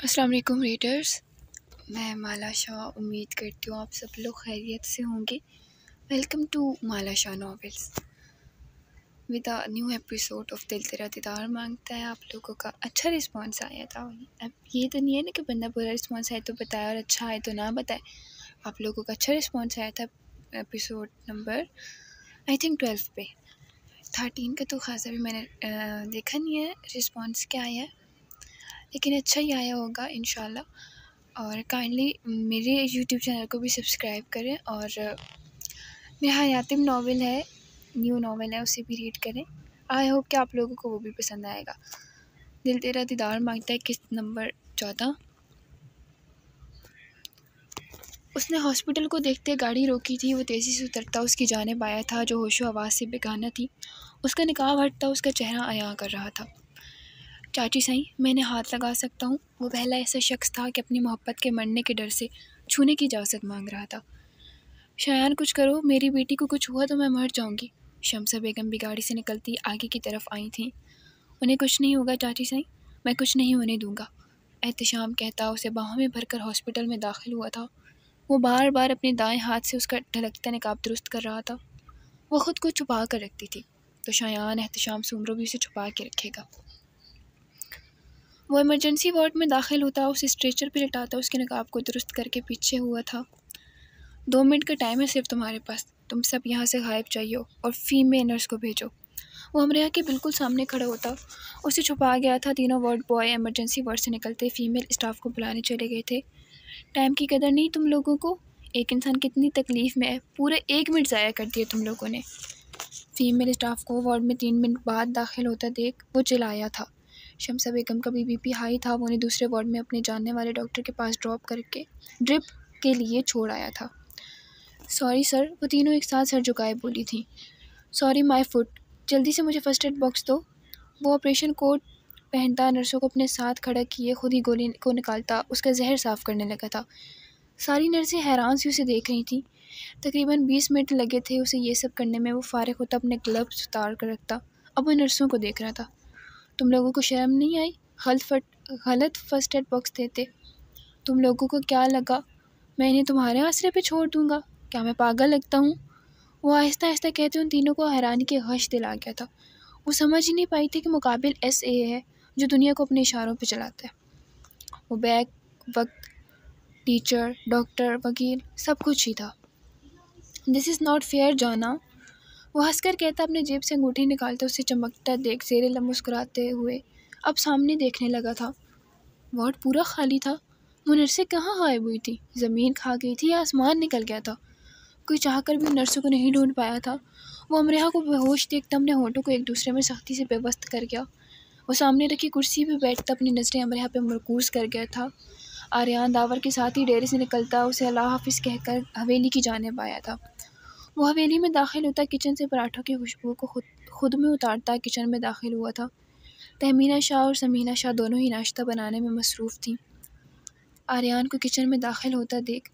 अस्सलाम वालेकुम रीडर्स, मैं माला शाह। उम्मीद करती हूँ आप सब लोग खैरियत से होंगे। Welcome to Mala Shah novels with a new episode of Dil Tera दीदार मांगता है। आप लोगों का अच्छा रिस्पांस आया था। अब ये तो नहीं है ना कि बंदा बुरा रिस्पांस आए तो बताए और अच्छा आए तो ना बताए। आप लोगों का अच्छा रिस्पांस आया था एपिसोड नंबर आई थिंक 12 पे। 13 का तो खासा भी मैंने देखा नहीं है रिस्पांस क्या आया है, लेकिन अच्छा ही आया होगा इंशाल्लाह। और काइंडली मेरे यूट्यूब चैनल को भी सब्सक्राइब करें और मेरा हयातिम नावल है, न्यू नावल है, उसे भी रीड करें। आई होप कि आप लोगों को वो भी पसंद आएगा। दिल तेरा दीदार मांगता है किस्त नंबर 14। उसने हॉस्पिटल को देखते गाड़ी रोकी थी। वो तेज़ी से उतरता उसकी जानिब आया था जो होशो आवाज़ से बेगाना थी। उसका निकाब हटता उसका चेहरा अयां कर रहा था। चाची सही, मैंने हाथ लगा सकता हूँ? वो पहला ऐसा शख्स था कि अपनी मोहब्बत के मरने के डर से छूने की इजाज़त मांग रहा था। शायान कुछ करो, मेरी बेटी को कुछ हुआ तो मैं मर जाऊंगी। शमसा बेगम भी गाड़ी से निकलती आगे की तरफ आई थीं। उन्हें कुछ नहीं होगा चाची सही, मैं कुछ नहीं होने दूंगा, एहतशाम कहता उसे बाहों में भरकर हॉस्पिटल में दाखिल हुआ था। वो बार बार अपने दाएं हाथ से उसका ढलकता निकाब दुरुस्त कर रहा था। वो खुद को छुपा कर रखती थी तो शायान एहतशाम से उम्र भी उसे छुपा के रखेगा। वो इमरजेंसी वार्ड में दाखिल होता, उसे स्ट्रेचर पर लिटाता, उसके नकाब को दुरुस्त करके पीछे हुआ था। 2 मिनट का टाइम है सिर्फ तुम्हारे पास, तुम सब यहाँ से गायब जाइए और फीमेल नर्स को भेजो। वो अमरिया के बिल्कुल सामने खड़ा होता, उसे छुपा गया था। तीनों वार्ड बॉय इमरजेंसी वार्ड से निकलते फीमेल स्टाफ को बुलाने चले गए थे। टाइम की कदर नहीं तुम लोगों को, एक इंसान कितनी तकलीफ़ में है, पूरे 1 मिनट ज़ाया कर दिया तुम लोगों ने। फीमेल स्टाफ को वार्ड में 3 मिनट बाद दाखिल होता देख वो चिल्लाया था। शमसा बेगम का बीपी हाई था। वो उन्हें दूसरे वार्ड में अपने जानने वाले डॉक्टर के पास ड्रिप के लिए छोड़ आया था। सॉरी सर, वो तीनों एक साथ सर झुकाए बोली थी। सॉरी माय फुट, जल्दी से मुझे फर्स्ट एड बॉक्स दो। वो ऑपरेशन कोट पहनता नर्सों को अपने साथ खड़ा किए खुद ही गोली को निकालता उसका जहर साफ़ करने लगा था। सारी नर्सें हैरान सी उसे देख रही थीं। तकरीबन 20 मिनट लगे थे उसे ये सब करने में। वो फारिग होता अपने ग्लव्स उतार कर रखता, अब वो नर्सों को देख रहा था। तुम लोगों को शर्म नहीं आई? गलत फर्स्ट एड बॉक्स देते। तुम लोगों को क्या लगा मैं इन्हें तुम्हारे आसरे पे छोड़ दूंगा? क्या मैं पागल लगता हूँ? वो आहिस्ता आहिस्ता कहते उन तीनों को हैरानी के गश दिला गया था। वो समझ ही नहीं पाई थी कि मुकाबिल SA है जो दुनिया को अपने इशारों पे चलाता है। वो बैग वक्त टीचर डॉक्टर वकील सब कुछ ही था। दिस इज़ नॉट फेयर जाना, वो हंसकर कहता अपने जेब से अंगूठी निकालता उसे चमकता देख ज़ेरे लब मुस्कुराते हुए अब सामने देखने लगा था। वार्ड पूरा खाली था। वो नर्सें कहाँ गायब हुई थी? ज़मीन खा गई थी या आसमान निकल गया था? कोई चाहकर भी नर्सों को नहीं ढूंढ पाया था। वो अमरिया को बेहोश देखता अपने होठों को एक दूसरे में सख्ती से बेबस्त कर गया। वो सामने रखी कुर्सी पे बैठता अपनी नज़रें अमरिया पे मरकूज़ कर गया था। आर्यान दावर के साथ ही डेरे से निकलता उसे अल्लाह हाफिज़ कहकर हवेली की जानिब आया था। वो हवेली में दाखिल होता किचन से पराठों की खुशबू को खुद में उतारता किचन में दाखिल हुआ था। तहमीना शाह और समीना शाह दोनों ही नाश्ता बनाने में मसरूफ़ थीं। आर्यान को किचन में दाखिल होता देख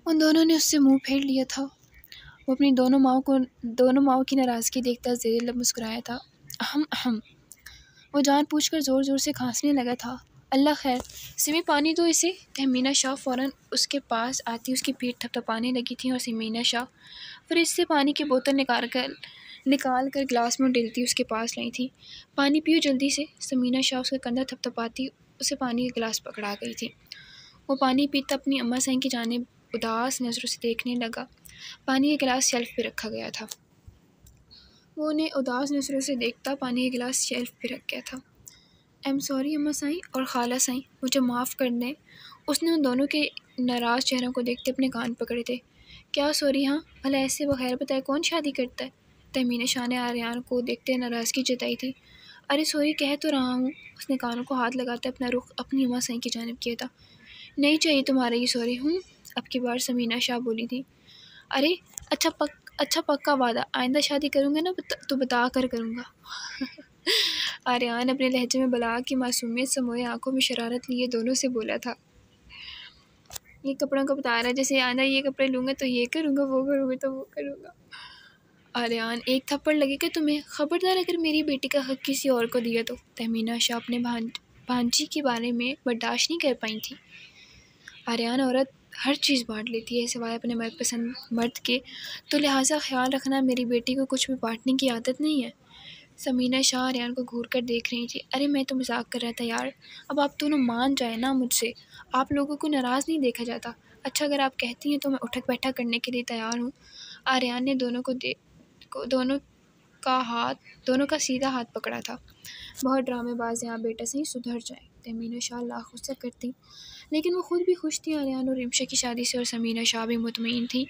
उन दोनों ने उससे मुंह फेर लिया था। वो अपनी दोनों माओं की नाराज़गी देखता ज़ेरे लब मुस्कुराया था। अहम। वो जान पूछकर ज़ोर ज़ोर से खांसने लगा था। अल्लाह खैर, सिमी पानी दो इसे। तहमीना शाह फ़ौरन उसके पास आती उसकी पीठ थपथपाने लगी थी और समीना शाह फ्रिज से पानी की बोतल निकाल कर गिलास में डिलती उसके पास लाई थी। पानी पियो जल्दी से। समीना शाह उसका कंधा थपथपाती उसे पानी का गिलास पकड़ा गई थी। वो पानी पीता अपनी अम्मा सही की जानिब उदास नज़रों से देखने लगा। पानी का गिलास शेल्फ पे रखा गया था। वो उन्हें उदास नज़रों से देखता पानी का गिलास शेल्फ पे रख गया था। आई एम सॉरी अम्मा साईं और खाला साईं, मुझे माफ़ कर दें। उसने उन दोनों के नाराज़ चेहरों को देखते अपने कान पकड़े थे। क्या सॉरी? हाँ भला ऐसे बगैर बताए कौन शादी करता है? तहमीना शाह ने आर्यान को देखते नाराज़गी जताई थी। अरे सॉरी कह तो रहा हूँ। उसने कानों को हाथ लगाते अपना रुख अपनी अम्मा साईं की जानिब किया था। नहीं चाहिए तुम्हारा ये सॉरी। अब की बार समीना शाह बोली थी। अरे अच्छा पक्का वादा, आइंदा शादी करूँगा ना तो बता कर करूँगा। आर्यान अपने लहजे में बला की मासूमियत समोए आंखों में शरारत लिए दोनों से बोला था। ये कपड़ों का बता रहा है, जैसे आइंदा ये कपड़े लूँगा तो ये करूँगा, वो करूँगा तो वो करूँगा। आर्यान, एक थप्पड़ लगेगा तुम्हें, खबरदार अगर मेरी बेटी का हक किसी और को दिया तो। तहमीना शाह अपने भांजी के बारे में बर्दाश्त नहीं कर पाई थी। आर्यन औरत हर चीज़ बांट लेती है सिवाय अपने मनपसंद मर्द के, तो लिहाजा ख्याल रखना मेरी बेटी को कुछ भी बांटने की आदत नहीं है। समीना शाह आर्यन को घूर कर देख रही थी। अरे मैं तो मजाक कर रहा था यार, अब आप दोनों मान जाए ना मुझसे, आप लोगों को नाराज़ नहीं देखा जाता। अच्छा अगर आप कहती हैं तो मैं उठक बैठक करने के लिए तैयार हूँ। आर्यन ने दोनों का सीधा हाथ पकड़ा था। बहुत ड्रामेबाज हैं आप बेटा, सही सुधर जाए। तहमीना शाह लाख गुस्सा करती, लेकिन वो खुद भी खुश थी आर्यन और रिमशा की शादी से, और समीना शाह भी मुतमईन थी।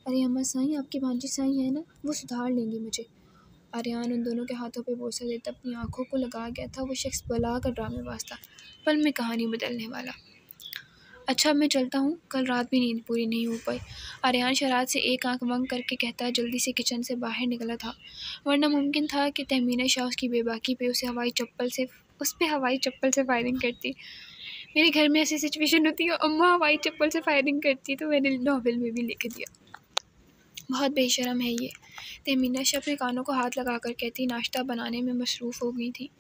अरे अम्मा साईं, आपकी भांजी साईं है ना, वो सुधार लेंगी मुझे। आर्यन उन दोनों के हाथों पे बोसा देता अपनी आंखों को लगा गया था। वो शख्स बला का ड्रामेबाज था, पल में कहानी बदलने वाला। अच्छा अब मैं चलता हूँ, कल रात भी नींद पूरी नहीं हो पाई। आर्यन शरारत से एक आंख बंद करके कहता है, जल्दी से किचन से बाहर निकला था, वरना मुमकिन था कि तहमीना शाह उसकी बेबाकी पे उस पे हवाई चप्पल से फायरिंग करती। मेरे घर में ऐसी सिचुएशन होती है, अम्मा हवाई चप्पल से फायरिंग करती, तो मैंने नॉवेल में भी लिख दिया। बहुत बेशरम है ये। तहमीना शाह अपने कानों को हाथ लगा कर कहती, नाश्ता बनाने में मसरूफ़ हो गई थी।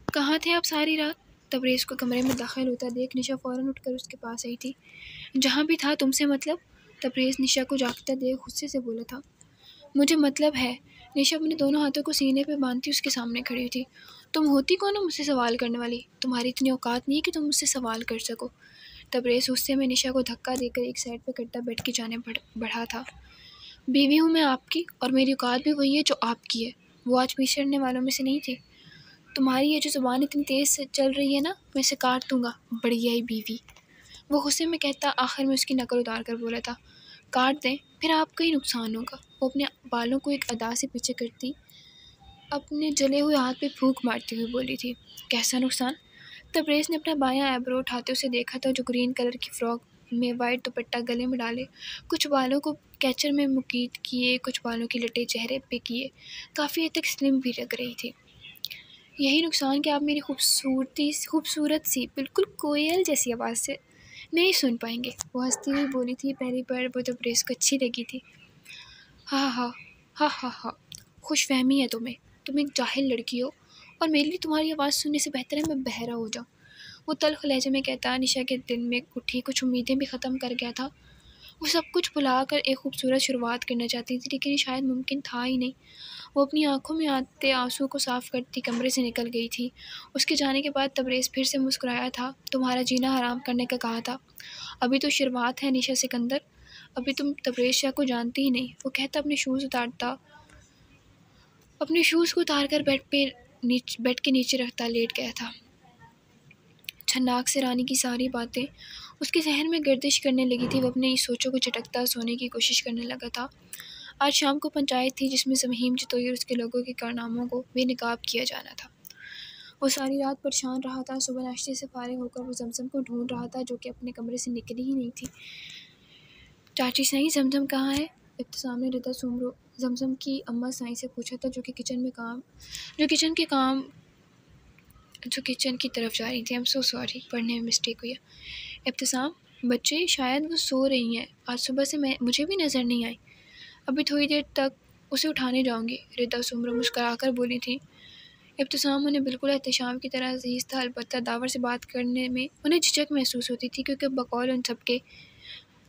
कहाँ थे आप सारी रात? तबरेज़ को कमरे में दाखिल होता देख निशा फ़ौरन उठकर उसके पास आई थी। जहाँ भी था तुमसे मतलब? तबरेज़ निशा को जागता देख गुस्से से बोला था। मुझे मतलब है। निशा अपने दोनों हाथों को सीने पे बांधती उसके सामने खड़ी हुई थी। तुम होती कौन हो मुझसे सवाल करने वाली? तुम्हारी इतनी औकात नहीं है कि तुम मुझसे सवाल कर सको। तबरेज़ गुस्से में निशा को धक्का देकर एक साइड पर कट्टा बेड की जाने बढ़ा था। बीवी हूँ मैं आपकी, और मेरी औकात भी वही है जो आपकी है। वो आज पिछड़ने वालों में से नहीं थी। तुम्हारी ये जो ज़ुबान इतनी तेज़ से चल रही है ना, मैं इसे काट दूंगा। बढ़िया ही बीवी, वो गुस्से में कहता। आखिर में उसकी नकल उतार कर बोला था, काट दें फिर आपका ही नुकसान होगा। वो अपने बालों को एक अदा से पीछे करती अपने जले हुए हाथ पे फूंक मारती हुई बोली थी, कैसा नुकसान? तबरेज़ ने अपना बायां एब्रो उठाते उसे देखा था, जो ग्रीन कलर की फ्रॉक में वाइट दुपट्टा गले में डाले, कुछ बालों को कैचर में मुकीद किए, कुछ बालों की लटे चेहरे पे किए, काफ़ी हद तक स्लिम भी लग रही थी। यही नुकसान कि आप मेरी खूबसूरत सी बिल्कुल कोयल जैसी आवाज़ से नहीं सुन पाएंगे। वो हंसती हुई बोली थी। पहली बार वो तबरेज़ को अच्छी लगी थी। हा हा हा हा हा, खुशफहमी है तुम्हें, तुम एक जाहिल लड़की हो, और मेरे लिए तुम्हारी आवाज़ सुनने से बेहतर है मैं बहरा हो जाऊँ। वो तल्ख लहजे में कहता। निशा के दिल में उठी कुछ उम्मीदें भी ख़त्म कर गया था। वो सब कुछ भुलाकर एक खूबसूरत शुरुआत करना चाहती थी, लेकिन शायद मुमकिन था ही नहीं। वो अपनी आंखों में आते आंसू को साफ करती कमरे से निकल गई थी। उसके जाने के बाद तबरेज़ फिर से मुस्कुराया था। तुम्हारा जीना हराम करने का कहा था, अभी तो शुरुआत है निशा सिकंदर, अभी तुम तबरेज़ शाह को जानती ही नहीं। वो कहता अपने शूज़ को उतार कर बेड के नीचे रखता लेट गया था। छन्नाक से रानी की सारी बातें उसके जहन में गर्दिश करने लगी थी। वो अपने सोचों को झटकता सोने की कोशिश करने लगा था। आज शाम को पंचायत थी, जिसमें ज़मीम जतोई और उसके लोगों के कारनामों को बेनकाब किया जाना था। वो सारी रात परेशान रहा था। सुबह नाश्ते से फारिग होकर वो जमजम को ढूंढ रहा था, जो कि अपने कमरे से निकली ही नहीं थी। चाची साईं, जमजम कहाँ है? इब्तिसाम ने रिदा सुमरो जमजम की अम्मा साईं से पूछा था, जो किचन की तरफ जा रही थी। आई एम सो सॉरी, पढ़ने में मिस्टेक हुई है। इब्तिसाम, बच्चे शायद वो सो रही हैं, आज सुबह से मुझे भी नज़र नहीं आई। अभी थोड़ी देर तक उसे उठाने जाऊंगी, रिदा सुमरो मुस्कुरा कर बोली थी। इब्तिसाम उन्हें बिल्कुल एहतशाम की तरह अजीज़ था, अलबत्ता दावर से बात करने में उन्हें झिझक महसूस होती थी, क्योंकि बकौल उन सबके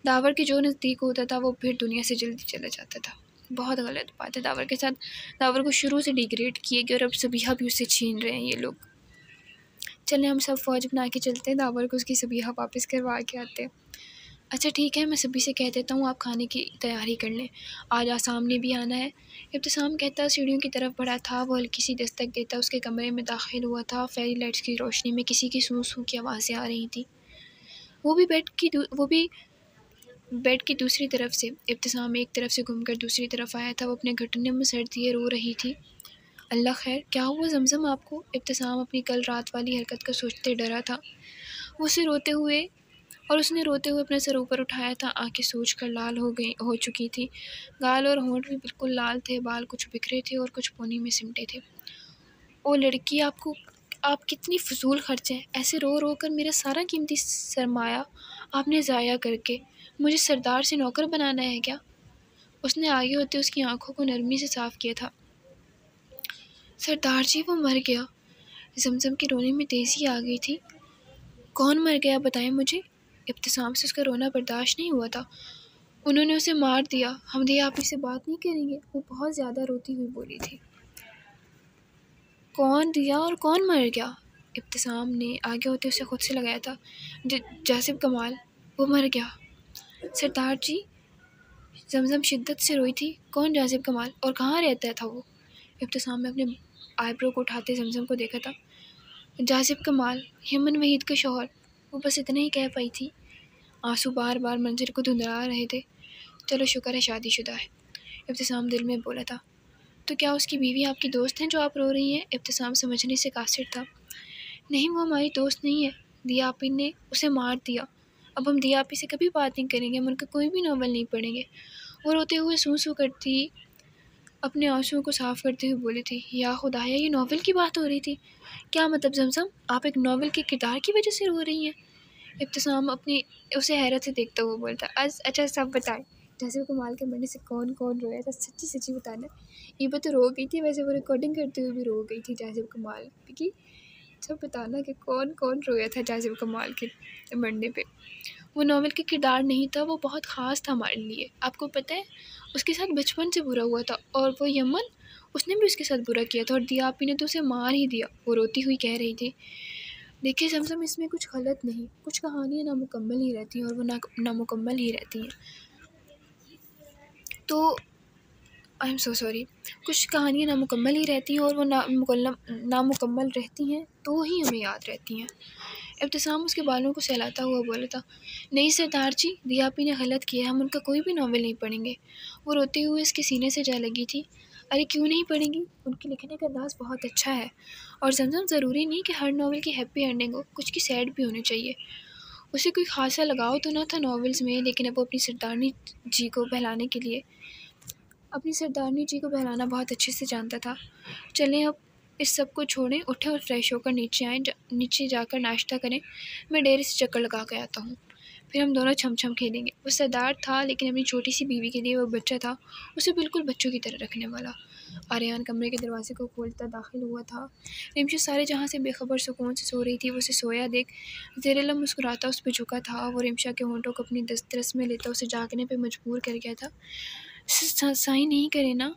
दावर के जो नज़दीक होता था वो फिर दुनिया से जल्दी चला जाता था। बहुत गलत बात है। दावर को शुरू से डिग्रेड किए गए, और अब सबीहा भी उससे छीन रहे हैं ये लोग। चलें हम सब फ़ौज बना के चलते हैं, दावर को उसकी सबीहा वापस करवा के आते हैं। अच्छा ठीक है, मैं सभी से कह देता हूँ आप खाने की तैयारी कर लें, आज आसाम ने भी आना है। इब्तिसाम कहता सीढ़ियों की तरफ बढ़ा था। वो हल्की सी दस्तक देता उसके कमरे में दाखिल हुआ था। फेरी लाइट्स की रोशनी में किसी की सूं सूं की आवाज़ें आ रही थी। वो भी बेड की दूसरी तरफ से। इब्तिसाम एक तरफ से घूमकर दूसरी तरफ आया था। वो अपने घुटने में सर दिए रो रही थी। अल्लाह खैर, क्या हुआ जमजम आपको? इब्तिसाम अपनी कल रात वाली हरकत को सोचते डरा था। उसने रोते हुए अपना सर ऊपर उठाया था। आंखें सूज कर लाल हो चुकी थी। गाल और होंठ भी बिल्कुल लाल थे। बाल कुछ बिखरे थे और कुछ पोनी में सिमटे थे। ओ लड़की, आप कितनी फजूल खर्च हैं। ऐसे रो रो कर मेरा सारा कीमती सरमाया आपने ज़ाया करके मुझे सरदार से नौकर बनाना है क्या? उसने आगे होते उसकी आंखों को नरमी से साफ किया था। सरदार जी, वो मर गया। जमजम के रोने में तेज़ी आ गई थी। कौन मर गया बताएं मुझे। इब्तिसाम से उसका रोना बर्दाश्त नहीं हुआ था। उन्होंने उसे मार दिया, हम दिया आप इससे बात नहीं करेंगे, वो बहुत ज़्यादा रोती हुई बोली थी। कौन दिया और कौन मर गया? इब्तिसाम ने आगे होते उसे खुद से लगाया था। जासिब कमाल, वो मर गया। सरदार जी, जमजम शिद्दत से रोई थी। कौन जासिब कमाल, और कहाँ रहता था वो? इब्तिसाम ने अपने आईब्रो को उठाते जमजम को देखा था। जासिब कमाल, यमन वहीद का शौहर। वो बस इतना ही कह पाई थी। आंसू बार बार मंजर को धुंधला रहे थे। चलो शुक्र है शादीशुदा है, इब्तिसाम दिल में बोला था। तो क्या उसकी बीवी आपकी दोस्त हैं जो आप रो रही हैं? इब्तिसाम समझने से कासिर था। नहीं, वो हमारी दोस्त नहीं है। दिया आपी ने उसे मार दिया। अब हम दिया आपी से कभी बात नहीं करेंगे, हम उनका कोई भी नॉवल नहीं पढ़ेंगे। वो रोते हुए सूं सूं करती अपने आंसुओं को साफ करते हुए बोली थी। या खुदाया, ये नॉवल की बात हो रही थी? क्या मतलब जमजम, आप एक नॉवल के किरदार की वजह से रो रही हैं? इब्तिसाम अपनी उसे हैरत से देखता हुआ बोलता। अच्छा सब बताएं, जैसे कमाल के मरने से कौन कौन रोया था, सच्ची सच्ची बताना। ये तो रो गई थी, वैसे वो रिकॉर्डिंग करते हुए भी रो गई थी जासिब कमाल की। सब बताना कि कौन कौन रोया था जासिब कमाल के मरने पे। वो नॉवल के किरदार नहीं था, वो बहुत ख़ास था हमारे लिए। आपको पता है, उसके साथ बचपन से बुरा हुआ था, और वो यमन, उसने भी उसके साथ बुरा किया था, और दिया आपी ने तो उसे मार ही दिया। वो रोती हुई कह रही थी। देखिए जमजम, इसमें कुछ गलत नहीं, कुछ कहानियाँ नामुकम्मल ही रहती हैं, और वो नामुकम्मल ही रहती हैं। तो आई एम सो सॉरी, कुछ कहानियाँ नामुकम्मल ही रहती हैं, और वो नामुकम्मल रहती हैं तो ही हमें याद रहती हैं। इब्तिसाम उसके बालों को सहलाता हुआ बोला था। नहीं सरदार जी, दिया आपी ने गलत किया, हम उनका कोई भी नॉवल नहीं पढ़ेंगे। वो रोते हुए इसके सीने से जा लगी थी। अरे क्यों नहीं पढ़ेंगी, उनके लिखने का अंदाज़ बहुत अच्छा है। और जमजम, ज़रूरी नहीं कि हर नॉवल की हैप्पी एंडिंग हो, कुछ की सैड भी होनी चाहिए। उसे कोई खासा लगाव तो ना था नॉवेल्स में, लेकिन अब वो अपनी सरदारनी जी को बहलाना बहुत अच्छे से जानता था। चलें अब इस सब को छोड़ें, उठें और फ्रेश होकर नीचे आएँ, नीचे जाकर नाश्ता करें। मैं डेयरी से चक्कर लगा के आता हूँ, फिर हम दोनों छम छम खेलेंगे। वो सरदार था, लेकिन अपनी छोटी सी बीवी के लिए वो बच्चा था, उसे बिल्कुल बच्चों की तरह रखने वाला। आर्यन कमरे के दरवाजे को खोलता दाखिल हुआ था। रिमशा सारे जहाँ से बेखबर सुकून से सो रही थी। वो उसे सोया देख ज़ेरेला मुस्कुराता उस पर झुका था। वो रिमशा के होंठों को अपनी दस्तरस में लेता उसे जागने पे मजबूर कर गया था। साई नहीं करे ना,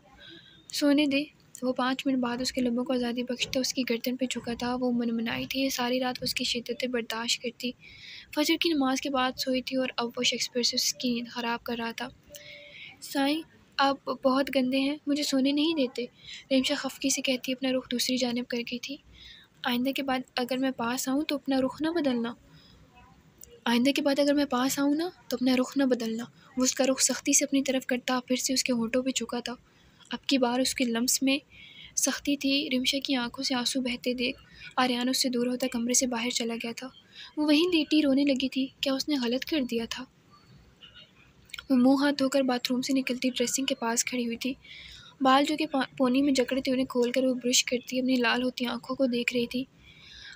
सोने दे। वो 5 मिनट बाद उसके लबों को आज़ादी बख्शता उसकी गर्दन पे झुका था। वो मनमनाई थी, सारी रात वो उसकी शिद्दतें बर्दाश्त करती। फजर की नमाज के बाद सोई थी, और अब वो शेक्सपियर से उसकी नींद ख़राब कर रहा था। साईं, आप बहुत गंदे हैं, मुझे सोने नहीं देते, रिमशा खफकी से कहती अपना रुख दूसरी जानिब कर गई थी। आइंदा के बाद अगर मैं पास आऊँ तो अपना रुख ना बदलना। अपना रुख ना बदलना। वो उसका रुख सख्ती से अपनी तरफ करता फिर से उसके होंठों पे झुका था। अब की बार उसके लम्स में सख्ती थी। रिमशा की आंखों से आंसू बहते देख आर्यान उससे दूर होता कमरे से बाहर चला गया था। वो वहीं लेटी रोने लगी थी। क्या उसने गलत कर दिया था? वो मुंह हाथ धोकर बाथरूम से निकलती ड्रेसिंग के पास खड़ी हुई थी। बाल जो कि पोनी में जकड़े थे उन्हें खोलकर वो ब्रश करती अपनी लाल होती आंखों को देख रही थी।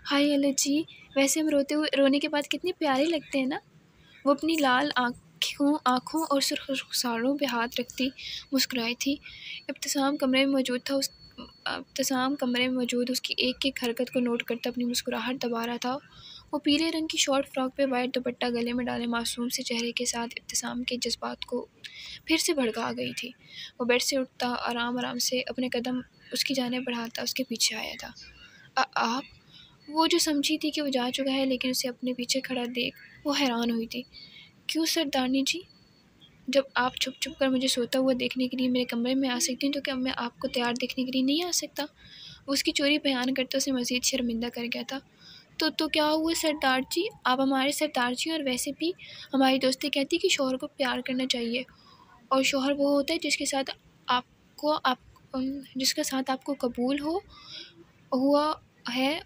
हाय अल्लाह जी, वैसे हम रोने के बाद कितने प्यारे लगते हैं ना। वो अपनी लाल आँखों और सुर्ख रुखसारों पे हाथ रखती मुस्कुराई थी। इब्तिसाम कमरे में मौजूद उसकी एक एक हरकत को नोट करता अपनी मुस्कुराहट दबा रहा था। वो पीले रंग की शॉर्ट फ्रॉक पे वाइट दुपट्टा गले में डाले मासूम से चेहरे के साथ इब्तिसाम के जज्बात को फिर से भड़का गई थी। वो बेड से उठता आराम आराम से अपने कदम उसकी जाने बढ़ाता उसके पीछे आया था। आप? वो जो समझी थी कि वो जा चुका है, लेकिन उसे अपने पीछे खड़ा देख वो हैरान हुई थी। क्यों सरदारनी जी, जब आप छुप छुप कर मुझे सोता हुआ देखने के लिए मेरे कमरे में आ सकती हैं, तो क्या मैं आपको तैयार देखने के लिए नहीं आ सकता? वो उसकी चोरी बयान करते उसे मज़ीद शर्मिंदा कर गया था। तो क्या हुआ सरदार जी, आप हमारे सरदार जी, और वैसे भी हमारी दोस्ती कहती कि शौहर को प्यार करना चाहिए, और शौहर वो होता है जिसके साथ आपको कबूल हुआ है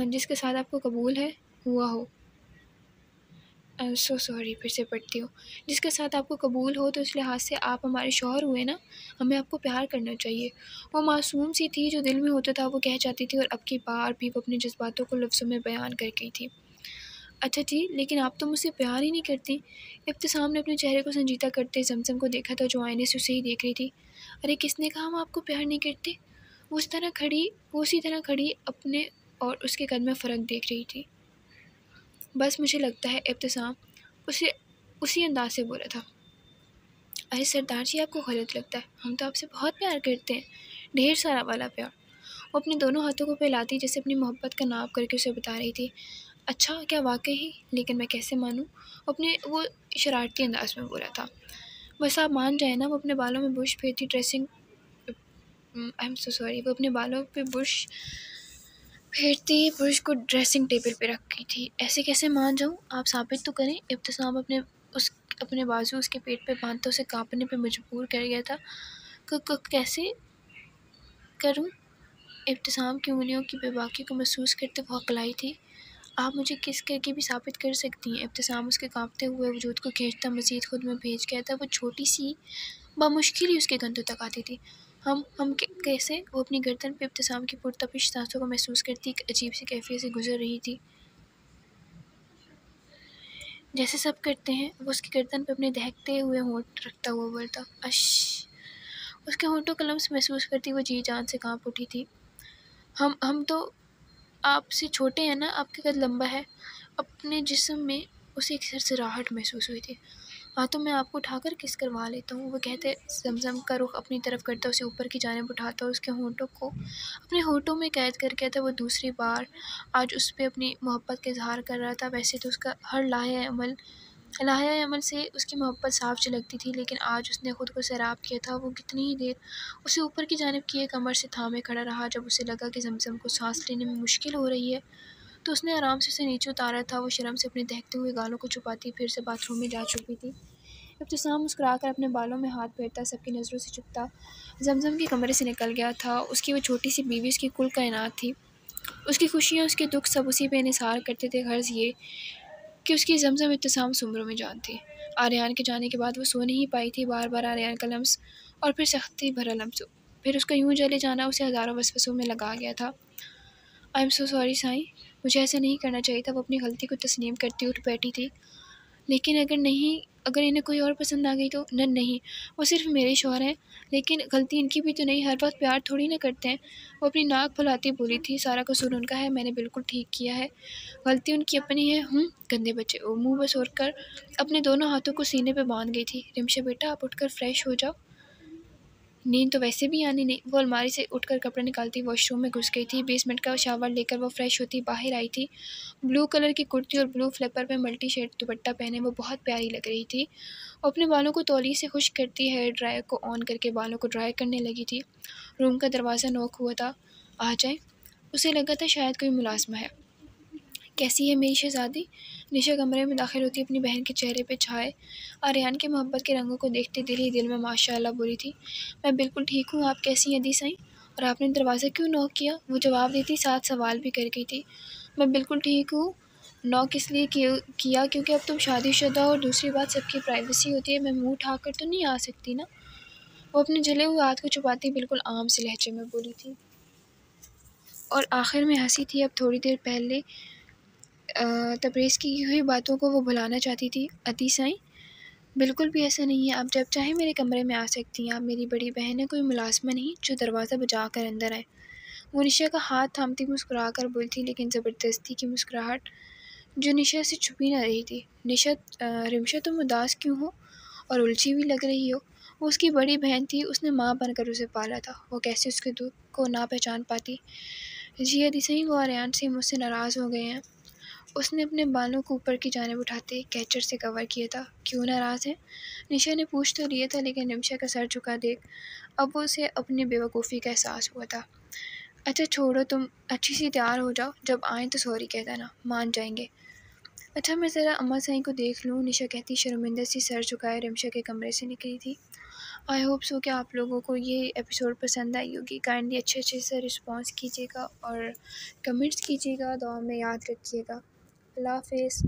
जिसके साथ आपको कबूल है हुआ हो सो सॉरी, फिर से पढ़ती हूँ। जिसके साथ आपको कबूल हो, तो इस लिहाज से आप हमारे शौहर हुए ना, हमें आपको प्यार करना चाहिए। वो मासूम सी थी, जो दिल में होता था वो कह जाती थी, और अब की बार भी वो अपने जज्बातों को लफ्ज़ों में बयान कर गई थी। अच्छा जी, लेकिन आप तो मुझसे प्यार ही नहीं करती। इब्तिसाम ने अपने चेहरे को संजीदा करते जमजम को देखा था, जो आईने से उसे ही देख रही थी। अरे किसने कहा हम आपको प्यार नहीं करते? वो उसी तरह खड़ी अपने और उसके कद में फ़र्क देख रही थी। बस मुझे लगता है इब्तिसाम उसे उसी अंदाज से बोला था, अरे सरदार जी आपको गलत लगता है, हम तो आपसे बहुत प्यार करते हैं, ढेर सारा वाला प्यार। वो अपने दोनों हाथों को फैलाती जैसे अपनी मोहब्बत का नाप करके उसे बता रही थी। अच्छा क्या वाकई ही, लेकिन मैं कैसे मानूं? अपने वो शरारती अंदाज में बोला था। बस आप मान जाए ना। वो अपने बालों में बुश फेरती dressing I am so sorry वो अपने बालों पे बुश फेरती बुश को ड्रेसिंग टेबल पे रखी थी। ऐसे कैसे मान जाऊं? आप साबित तो करें। इब्तिसाम अपने बाजू उसके पेट पे बांधता उसे कांपने पे मजबूर कर गया था। कैसे करूं? इब्तिसाम की उंगलियों की बेबाकी को महसूस करते वो हकलाई थी। आप मुझे किस करके भी साबित कर सकती हैं। इब्तिसाम उसके कांपते हुए वजूद को खींचता मजीद खुद में भेज गया था। वो छोटी सी बामुश्किल ही उसके कंधों तक आती थी। कैसे? वो अपनी गर्दन पे इब्तिसाम की पुरतपिश सांसों को महसूस करती एक अजीब सी कैफियत से गुजर रही थी, जैसे सब करते हैं। वो उसकी गर्दन पे अपने दहकते हुए होंठ रखता हुआ बोलता, अश। उसके होंठों का लम्स महसूस करती वो जी जान से कांप उठी थी। हम तो आपसे छोटे हैं ना, आपका कद लंबा है। अपने जिस्म में उसे एक सरसराहट महसूस हुई थी। हाँ तो मैं आपको उठाकर किस करवा लेता हूँ, वो कहते जमजम का रुख अपनी तरफ करता उसे ऊपर की जानिब उठाता और उसके होंठों को अपने होंठों में कैद कर गया था। वो दूसरी बार आज उस पर अपनी मोहब्बत का इजहार कर रहा था। वैसे तो उसका हर लाहे अमल से उसकी मोहब्बत साफ झलकती थी, लेकिन आज उसने खुद को सैराब किया था। वो कितनी ही देर उसे ऊपर की जानिब किए कमर से थामे खड़ा रहा। जब उसे लगा कि जमजम को सांस लेने में मुश्किल हो रही है तो उसने आराम से उसे नीचे उतारा था। वो शर्म से अपने दहकते हुए गालों को छुपाती फिर से बाथरूम में जा चुकी थी। इब्तिसाम मुस्कुराकर अपने बालों में हाथ फेरता सबकी नज़रों से छुपता जमजम के कमरे से निकल गया था। उसकी वो छोटी सी बीवी उसकी कुल कायनात थी। उसकी खुशियाँ उसके दुख सब उसी पे निसार करते थे। गर्ज ये कि उसकी जमजम इब्तिसाम सुमरों में जान थी। आर्यान के जाने के बाद वो सो नहीं पाई थी। बार बार आर्यान का लम्स और फिर सख्ती भरा लम्स, फिर उसका यूं चले जाना उसे हज़ारों वसवसों में लगा गया था। I am so sorry Sai, मुझे ऐसा नहीं करना चाहिए था। वो अपनी गलती को तस्लीम करती उठ बैठी थी। लेकिन अगर इन्हें कोई और पसंद आ गई तो? नहीं, वो सिर्फ मेरे शौहर हैं। लेकिन गलती इनकी भी तो नहीं, हर वक्त प्यार थोड़ी ना करते हैं। वो अपनी नाक फुलाती बोली थी, सारा कसूर उनका है, मैंने बिल्कुल ठीक किया है, गलती उनकी अपनी है। गंदे बच्चे। वो मुँह बसोर कर अपने दोनों हाथों को सीने पे बांध गई थी। रिमशा बेटा आप उठकर फ्रेश हो जाओ, नींद तो वैसे भी आनी नहीं। वो अलमारी से उठकर कपड़े निकालती वॉशरूम में घुस गई थी। 20 मिनट का शावर लेकर वो फ्रेश होती बाहर आई थी। ब्लू कलर की कुर्ती और ब्लू फ्लिपर पे मल्टी शेड दुपट्टा पहने वो बहुत प्यारी लग रही थी। वो अपने बालों को तौली से खुश करती हेयर ड्रायर को ऑन करके बालों को ड्राई करने लगी थी। रूम का दरवाज़ा नॉक हुआ था। आ जाए। उसे लगा था शायद कोई मुलाजमा है। कैसी है मेरी शहज़ादी? निशा कमरे में दाखिल होती अपनी बहन के चेहरे पे छाए आर्यान के मोहब्बत के रंगों को देखते दिल ही दिल में माशाअल्लाह बोली थी, मैं बिल्कुल ठीक हूँ, आप कैसी हैं दी साईं? और आपने दरवाज़ा क्यों नॉक किया? वो जवाब देती साथ सवाल भी कर गई थी। मैं बिल्कुल ठीक हूँ। नॉक इसलिए किया क्योंकि अब तुम शादीशुदा हो और दूसरी बात सबकी प्राइवेसी होती है, मैं मुँह उठाकर तो नहीं आ सकती ना। वो अपने जले हुए हाथ को छुपाती बिल्कुल आम से लहजे में बोली थी और आखिर में हंसी थी। अब थोड़ी देर पहले तबरेज़ की हुई बातों को वो भुलाना चाहती थी। अति साईं बिल्कुल भी ऐसा नहीं है, आप जब चाहें मेरे कमरे में आ सकती हैं। आप मेरी बड़ी बहन है, कोई मुलाजमा नहीं जो दरवाज़ा बजा कर अंदर आए। वो निशा का हाथ थामती मुस्कुरा कर बोलती, लेकिन ज़बरदस्ती की मुस्कुराहट जो निशा से छुपी ना रही थी। रिमशा तुम उदास क्यों हो और उलझी हुई लग रही हो? वो उसकी बड़ी बहन थी, उसने माँ बनकर उसे पाला था, वो कैसे उसके दुख को ना पहचान पाती? जी अति सही, वो आर्यान से मुझसे नाराज़ हो गए हैं। उसने अपने बालों को ऊपर की जानिब उठाते कैचर से कवर किया था। क्यों नाराज़ है? निशा ने पूछ तो लिया था, लेकिन रिमशा का सर झुका देख अब वो उसे अपनी बेवकूफ़ी का एहसास हुआ था। अच्छा छोड़ो, तुम अच्छी सी तैयार हो जाओ, जब आएँ तो सॉरी कह देना, मान जाएंगे। अच्छा मैं ज़रा अम्मा साईं को देख लूँ, निशा कहती शर्मिंदा सी सर झुकाए रिमशा के कमरे से निकली थी। आई होप सो कि आप लोगों को ये एपिसोड पसंद आई होगी। काइंडली अच्छे अच्छे से रिस्पॉन्स कीजिएगा और कमेंट्स कीजिएगा, दुआ में याद रखिएगा। अल्लाह हाफ़िज़।